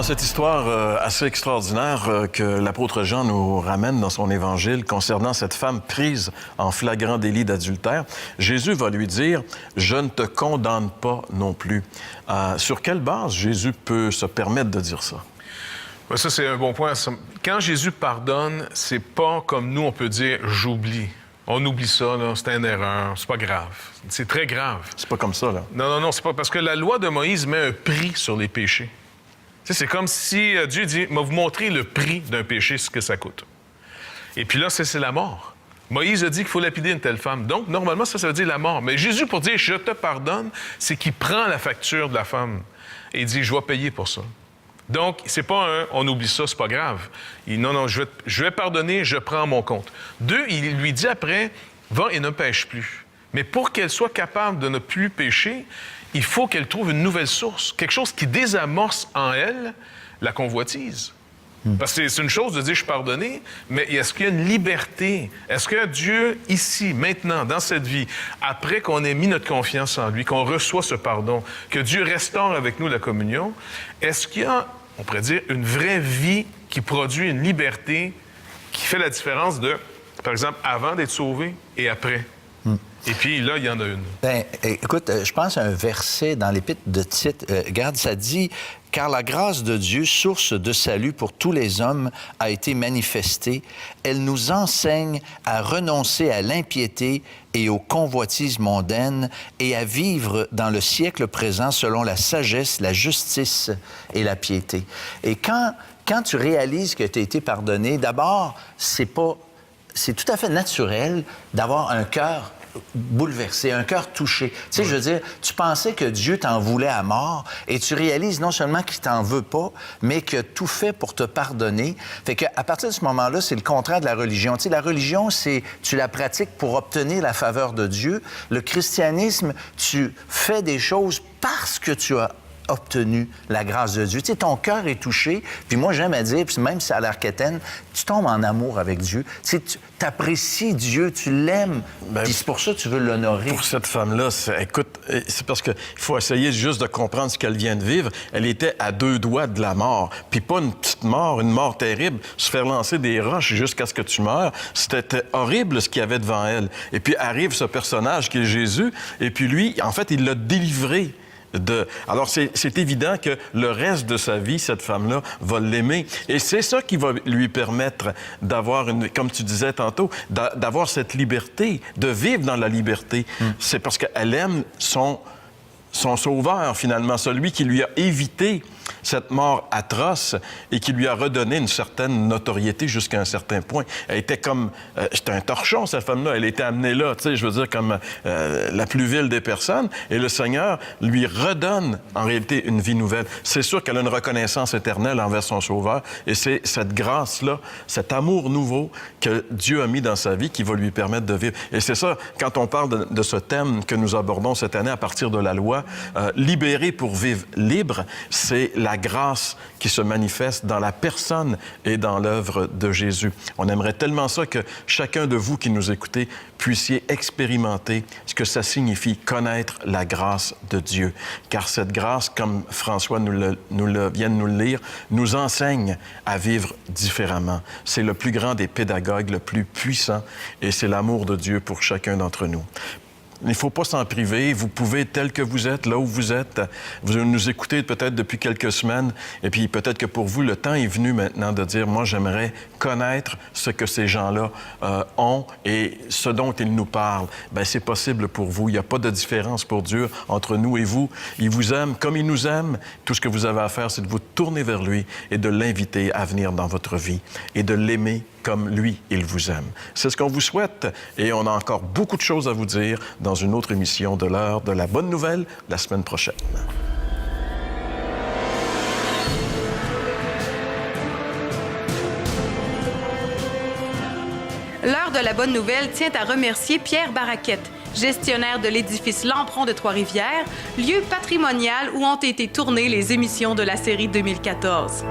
dans cette histoire assez extraordinaire que l'apôtre Jean nous ramène dans son évangile concernant cette femme prise en flagrant délit d'adultère, Jésus va lui dire « Je ne te condamne pas non plus ». Sur quelle base Jésus peut se permettre de dire ça? Ça, c'est un bon point. Quand Jésus pardonne, c'est pas comme nous, on peut dire « j'oublie ». On oublie ça, là, c'est une erreur, c'est pas grave. C'est très grave. C'est pas comme ça, là. Non, c'est pas parce que la loi de Moïse met un prix sur les péchés. Tu sais, c'est comme si Dieu dit, m'a vous montrer le prix d'un péché, ce que ça coûte. Et puis là, c'est la mort. Moïse a dit qu'il faut lapider une telle femme. Donc, normalement, ça veut dire la mort. Mais Jésus, pour dire « je te pardonne », c'est qu'il prend la facture de la femme et il dit « je vais payer pour ça ». Donc, c'est pas un « on oublie ça, c'est pas grave ». Il dit « non, je vais pardonner, je prends mon compte ». 2, il lui dit après « va et ne pêche plus ». Mais pour qu'elle soit capable de ne plus pécher, il faut qu'elle trouve une nouvelle source, quelque chose qui désamorce en elle la convoitise. Parce que c'est une chose de dire « je suis pardonné », mais est-ce qu'il y a une liberté? Est-ce que Dieu, ici, maintenant, dans cette vie, après qu'on ait mis notre confiance en lui, qu'on reçoit ce pardon, que Dieu restaure avec nous la communion, est-ce qu'il y a, on pourrait dire, une vraie vie qui produit une liberté qui fait la différence de, par exemple, avant d'être sauvé et après? Et puis là, il y en a une. Bien, écoute, je pense à un verset dans l'Épître de Tite. Regarde, ça dit « Car la grâce de Dieu, source de salut pour tous les hommes, a été manifestée. Elle nous enseigne à renoncer à l'impiété et aux convoitises mondaines et à vivre dans le siècle présent selon la sagesse, la justice et la piété. » Et quand tu réalises que tu as été pardonné, d'abord, c'est tout à fait naturel d'avoir un cœur bouleversé, un cœur touché. Tu sais, je veux dire, tu pensais que Dieu t'en voulait à mort et tu réalises non seulement qu'il t'en veut pas, mais qu'il a tout fait pour te pardonner. Fait qu'à partir de ce moment-là, c'est le contraire de la religion. Tu sais, la religion, c'est tu la pratiques pour obtenir la faveur de Dieu. Le christianisme, tu fais des choses parce que tu as obtenu la grâce de Dieu. Tu sais, ton cœur est touché, puis moi, j'aime à dire, puis même si ça a l'air quétaine, tu tombes en amour avec Dieu. Tu sais, tu apprécies Dieu, tu l'aimes, puis c'est pour ça que tu veux l'honorer. Pour cette femme-là, écoute, c'est parce qu'il faut essayer juste de comprendre ce qu'elle vient de vivre. Elle était à 2 doigts de la mort, puis pas une petite mort, une mort terrible, se faire lancer des roches jusqu'à ce que tu meurs. C'était horrible ce qu'il y avait devant elle. Et puis arrive ce personnage qui est Jésus, et puis lui, en fait, il l'a délivré. Alors, c'est évident que le reste de sa vie, cette femme-là va l'aimer. Et c'est ça qui va lui permettre d'avoir, comme tu disais tantôt, d'avoir cette liberté, de vivre dans la liberté. C'est parce qu'elle aime son sauveur, finalement, celui qui lui a évité cette mort atroce et qui lui a redonné une certaine notoriété jusqu'à un certain point. Elle était comme... c'était un torchon, cette femme-là. Elle était amenée là, tu sais, je veux dire, comme la plus vile des personnes. Et le Seigneur lui redonne, en réalité, une vie nouvelle. C'est sûr qu'elle a une reconnaissance éternelle envers son Sauveur. Et c'est cette grâce-là, cet amour nouveau que Dieu a mis dans sa vie qui va lui permettre de vivre. Et c'est ça, quand on parle de ce thème que nous abordons cette année à partir de la loi, libéré pour vivre libre, c'est la grâce qui se manifeste dans la personne et dans l'œuvre de Jésus. On aimerait tellement ça que chacun de vous qui nous écoutez puissiez expérimenter ce que ça signifie connaître la grâce de Dieu. Car cette grâce, comme François vient de nous le lire, nous enseigne à vivre différemment. C'est le plus grand des pédagogues, le plus puissant, et c'est l'amour de Dieu pour chacun d'entre nous. Il ne faut pas s'en priver. Vous pouvez, tel que vous êtes, là où vous êtes, vous nous écoutez peut-être depuis quelques semaines, et puis peut-être que pour vous, le temps est venu maintenant de dire, moi, j'aimerais connaître ce que ces gens-là ont et ce dont ils nous parlent. Bien, c'est possible pour vous. Il n'y a pas de différence pour Dieu entre nous et vous. Il vous aime comme il nous aime. Tout ce que vous avez à faire, c'est de vous tourner vers lui et de l'inviter à venir dans votre vie et de l'aimer comme lui, il vous aime. C'est ce qu'on vous souhaite et on a encore beaucoup de choses à vous dire dans une autre émission de l'heure de la bonne nouvelle la semaine prochaine. L'heure de la bonne nouvelle tient à remercier Pierre Baraquette, gestionnaire de l'édifice Lampron de Trois-Rivières, lieu patrimonial où ont été tournées les émissions de la série 2014.